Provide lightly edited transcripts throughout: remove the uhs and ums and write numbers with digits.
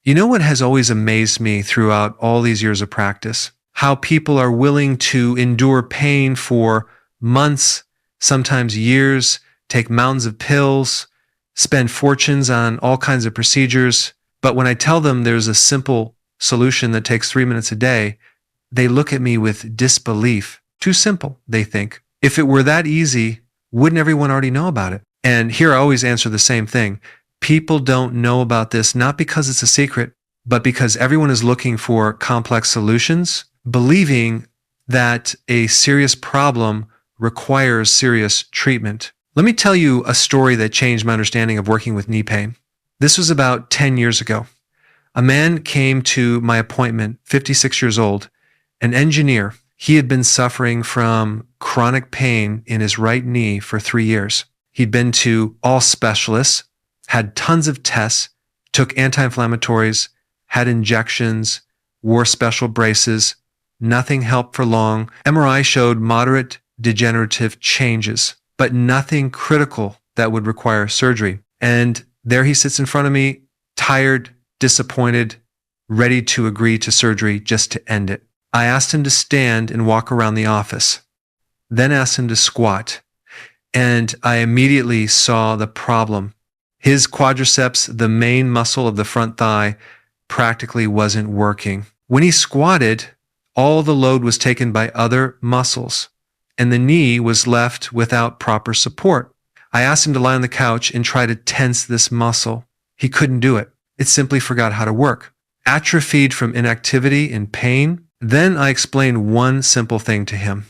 You know what has always amazed me throughout all these years of practice? How people are willing to endure pain for months, sometimes years, take mountains of pills, spend fortunes on all kinds of procedures. But when I tell them there's a simple solution that takes 3 minutes a day, they look at me with disbelief. Too simple, they think. If it were that easy, wouldn't everyone already know about it? And here I always answer the same thing. People don't know about this not because it's a secret, but because everyone is looking for complex solutions, believing that a serious problem requires serious treatment. Let me tell you a story that changed my understanding of working with knee pain. This was about 10 years ago. A man came to my appointment, 56 years old, an engineer. He had been suffering from chronic pain in his right knee for 3 years. He'd been to all specialists, had tons of tests, took anti-inflammatories, had injections, wore special braces. Nothing helped for long. MRI showed moderate degenerative changes, but nothing critical that would require surgery. And there he sits in front of me, tired, disappointed, ready to agree to surgery just to end it. I asked him to stand and walk around the office, then asked him to squat, and I immediately saw the problem. His quadriceps, the main muscle of the front thigh, practically wasn't working. When he squatted, all the load was taken by other muscles, and the knee was left without proper support. I asked him to lie on the couch and try to tense this muscle. He couldn't do it. It simply forgot how to work. Atrophied from inactivity and pain. Then I explained one simple thing to him.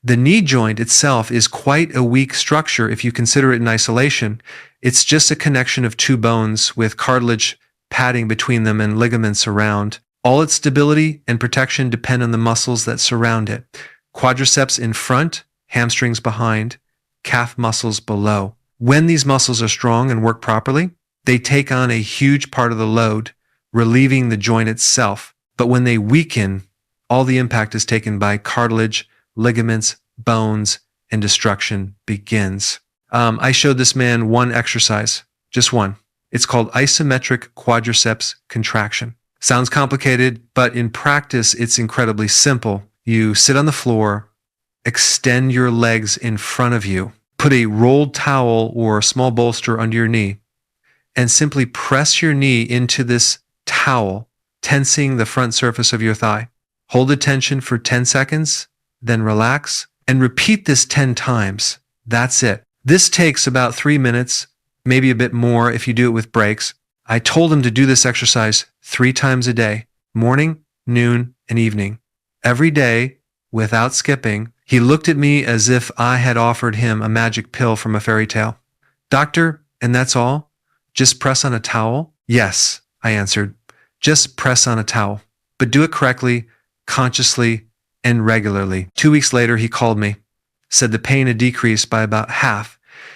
The knee joint itself is quite a weak structure if you consider it in isolation. It's just a connection of two bones with cartilage padding between them and ligaments around. All its stability and protection depend on the muscles that surround it. Quadriceps in front, hamstrings behind, calf muscles below. When these muscles are strong and work properly, they take on a huge part of the load, relieving the joint itself. But when they weaken, all the impact is taken by cartilage, ligaments, bones, and destruction begins. I showed this man one exercise, just one. It's called isometric quadriceps contraction. Sounds complicated, but in practice, it's incredibly simple. You sit on the floor, extend your legs in front of you, put a rolled towel or a small bolster under your knee, and simply press your knee into this towel, tensing the front surface of your thigh. Hold the tension for 10 seconds, then relax, and repeat this 10 times. That's it. This takes about 3 minutes, maybe a bit more if you do it with breaks. I told him to do this exercise 3 times a day, morning, noon, and evening. Every day, without skipping. He looked at me as if I had offered him a magic pill from a fairy tale. Doctor, and that's all? Just press on a towel? Yes, I answered. Just press on a towel. But do it correctly, consciously, and regularly. 2 weeks later, he called me, said the pain had decreased by about half.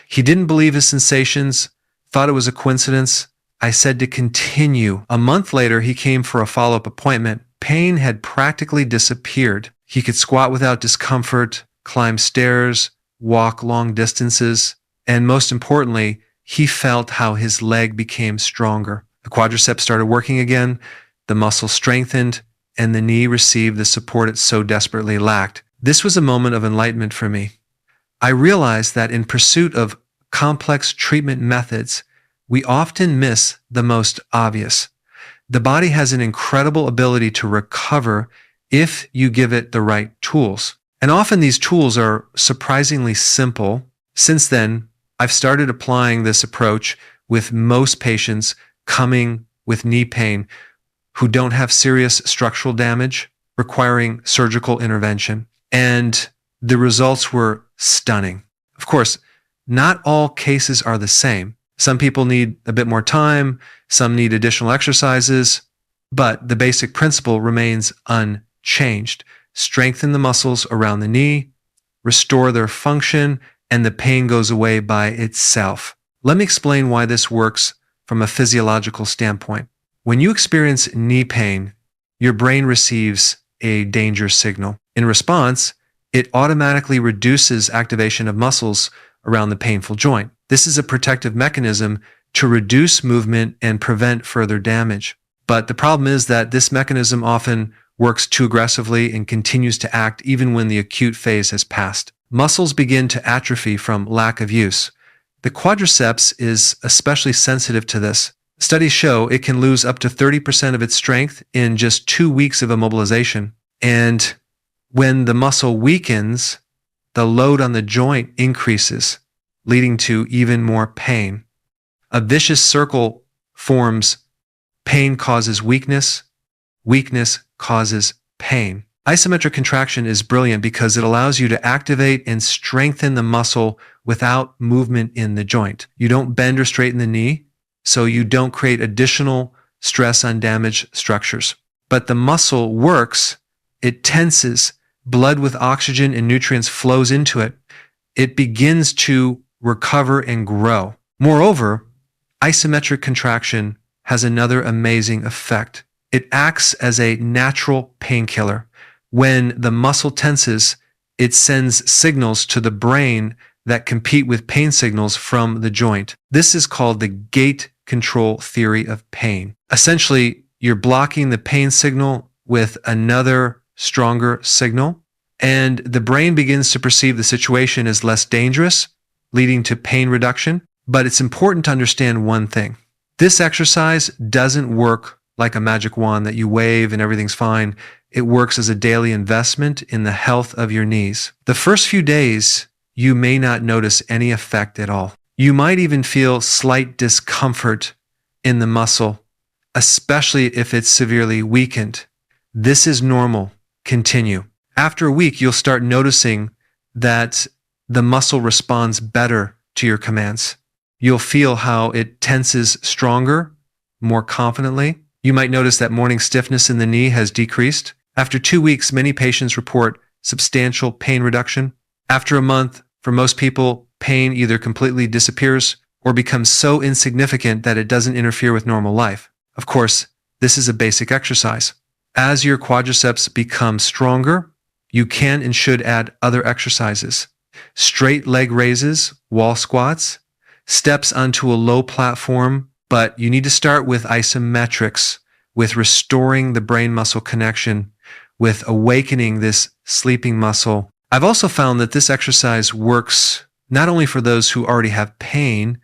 He didn't believe his sensations, thought it was a coincidence. I said to continue. A month later, he came for a follow-up appointment. Pain had practically disappeared. He could squat without discomfort, climb stairs, walk long distances, and most importantly, he felt how his leg became stronger. The quadriceps started working again, the muscle strengthened, and the knee received the support it so desperately lacked. This was a moment of enlightenment for me. I realized that in pursuit of complex treatment methods, we often miss the most obvious. The body has an incredible ability to recover if you give it the right tools. And often these tools are surprisingly simple. Since then, I've started applying this approach with most patients coming with knee pain who don't have serious structural damage requiring surgical intervention. And the results were stunning. Of course, not all cases are the same. Some people need a bit more time, some need additional exercises, but the basic principle remains unchanged. Strengthen the muscles around the knee, restore their function, and the pain goes away by itself. Let me explain why this works from a physiological standpoint. When you experience knee pain, your brain receives a danger signal. In response, it automatically reduces activation of muscles around the painful joint. This is a protective mechanism to reduce movement and prevent further damage. But the problem is that this mechanism often works too aggressively and continues to act even when the acute phase has passed. Muscles begin to atrophy from lack of use. The quadriceps is especially sensitive to this. Studies show it can lose up to 30% of its strength in just 2 weeks of immobilization. And when the muscle weakens, the load on the joint increases, leading to even more pain. A vicious circle forms. Pain causes weakness. Weakness causes pain. Isometric contraction is brilliant because it allows you to activate and strengthen the muscle without movement in the joint. You don't bend or straighten the knee, so you don't create additional stress on damaged structures. But the muscle works, it tenses, blood with oxygen and nutrients flows into it. It begins to recover and grow. Moreover, isometric contraction has another amazing effect. It acts as a natural painkiller. When the muscle tenses, it sends signals to the brain that compete with pain signals from the joint. This is called the gate control theory of pain. Essentially, you're blocking the pain signal with another stronger signal, and the brain begins to perceive the situation as less dangerous, leading to pain reduction. But it's important to understand one thing. This exercise doesn't work like a magic wand that you wave and everything's fine. It works as a daily investment in the health of your knees. The first few days, you may not notice any effect at all. You might even feel slight discomfort in the muscle, especially if it's severely weakened. This is normal. Continue. After a week, you'll start noticing that the muscle responds better to your commands. You'll feel how it tenses stronger, more confidently. You might notice that morning stiffness in the knee has decreased. After 2 weeks, many patients report substantial pain reduction. After a month, for most people, pain either completely disappears or becomes so insignificant that it doesn't interfere with normal life. Of course, this is a basic exercise. As your quadriceps become stronger, you can and should add other exercises. Straight leg raises, wall squats, steps onto a low platform, but you need to start with isometrics, with restoring the brain-muscle connection, with awakening this sleeping muscle. I've also found that this exercise works not only for those who already have pain,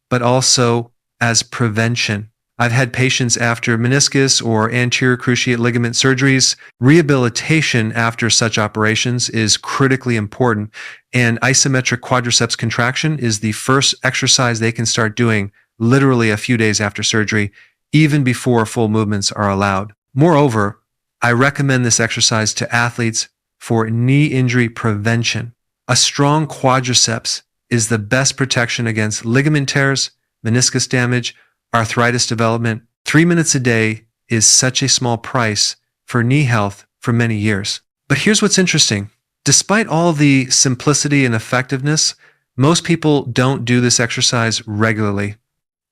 but also as prevention. I've had patients after meniscus or anterior cruciate ligament surgeries. Rehabilitation after such operations is critically important, and isometric quadriceps contraction is the first exercise they can start doing literally a few days after surgery, even before full movements are allowed. Moreover, I recommend this exercise to athletes for knee injury prevention. A strong quadriceps is the best protection against ligament tears, meniscus damage, arthritis development. 3 minutes a day is such a small price for knee health for many years. But here's what's interesting. Despite all the simplicity and effectiveness, most people don't do this exercise regularly.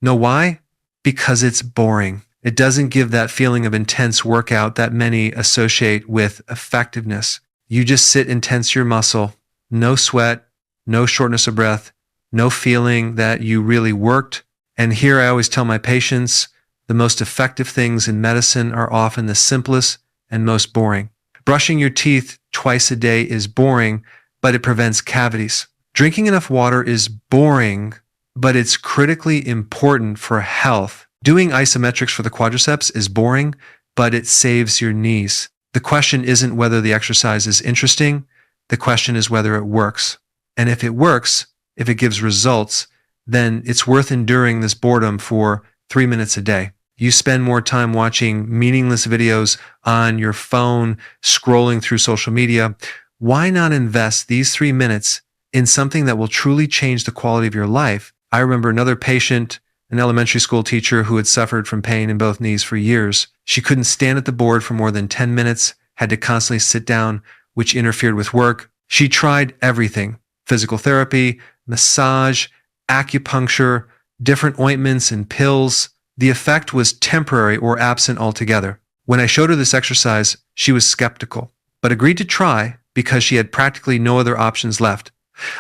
Know why? Because it's boring. It doesn't give that feeling of intense workout that many associate with effectiveness. You just sit and tense your muscle. No sweat, no shortness of breath, no feeling that you really worked. And here I always tell my patients, the most effective things in medicine are often the simplest and most boring. Brushing your teeth twice a day is boring, but it prevents cavities. Drinking enough water is boring, but it's critically important for health. Doing isometrics for the quadriceps is boring, but it saves your knees. The question isn't whether the exercise is interesting. The question is whether it works. And if it works, if it gives results, then it's worth enduring this boredom for 3 minutes a day. You spend more time watching meaningless videos on your phone, scrolling through social media. Why not invest these 3 minutes in something that will truly change the quality of your life? I remember another patient, an elementary school teacher who had suffered from pain in both knees for years. She couldn't stand at the board for more than 10 minutes, had to constantly sit down, which interfered with work. She tried everything: physical therapy, massage, acupuncture, different ointments and pills. The effect was temporary or absent altogether. When I showed her this exercise, she was skeptical, but agreed to try because she had practically no other options left.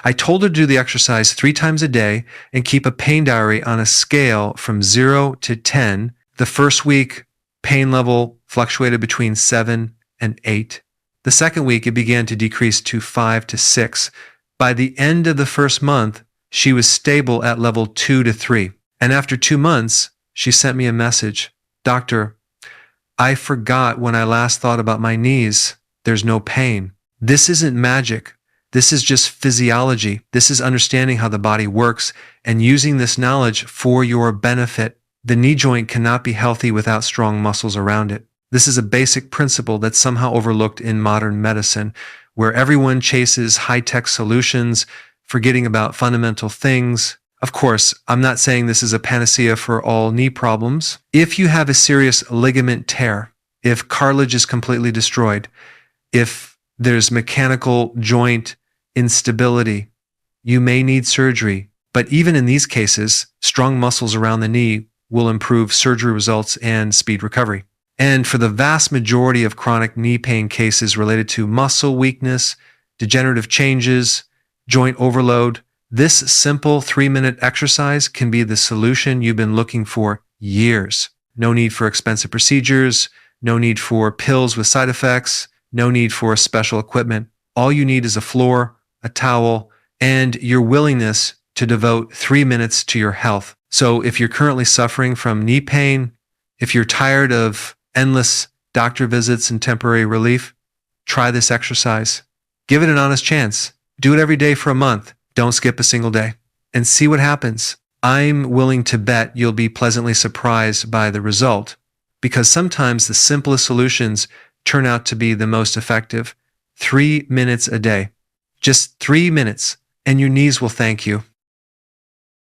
I told her to do the exercise 3 times a day and keep a pain diary on a scale from 0 to 10. The first week, Pain level fluctuated between 7 and 8. The second week, it began to decrease to 5 to 6. By the end of the first month, she was stable at level 2 to 3. And after 2 months, she sent me a message. Doctor, I forgot when I last thought about my knees. There's no pain. This isn't magic. This is just physiology. This is understanding how the body works and using this knowledge for your benefit. The knee joint cannot be healthy without strong muscles around it. This is a basic principle that's somehow overlooked in modern medicine, where everyone chases high-tech solutions, forgetting about fundamental things. Of course, I'm not saying this is a panacea for all knee problems. If you have a serious ligament tear, if cartilage is completely destroyed, if there's mechanical joint instability, you may need surgery. But even in these cases, strong muscles around the knee will improve surgery results and speed recovery. And for the vast majority of chronic knee pain cases related to muscle weakness, degenerative changes, joint overload, this simple 3-minute exercise can be the solution you've been looking for years. No need for expensive procedures, no need for pills with side effects, no need for special equipment. All you need is a floor, a towel, and your willingness to devote 3 minutes to your health. So if you're currently suffering from knee pain, if you're tired of endless doctor visits and temporary relief, try this exercise. Give it an honest chance. Do it every day for a month. Don't skip a single day. And see what happens. I'm willing to bet you'll be pleasantly surprised by the result, because sometimes the simplest solutions turn out to be the most effective. 3 minutes a day. Just 3 minutes, and your knees will thank you.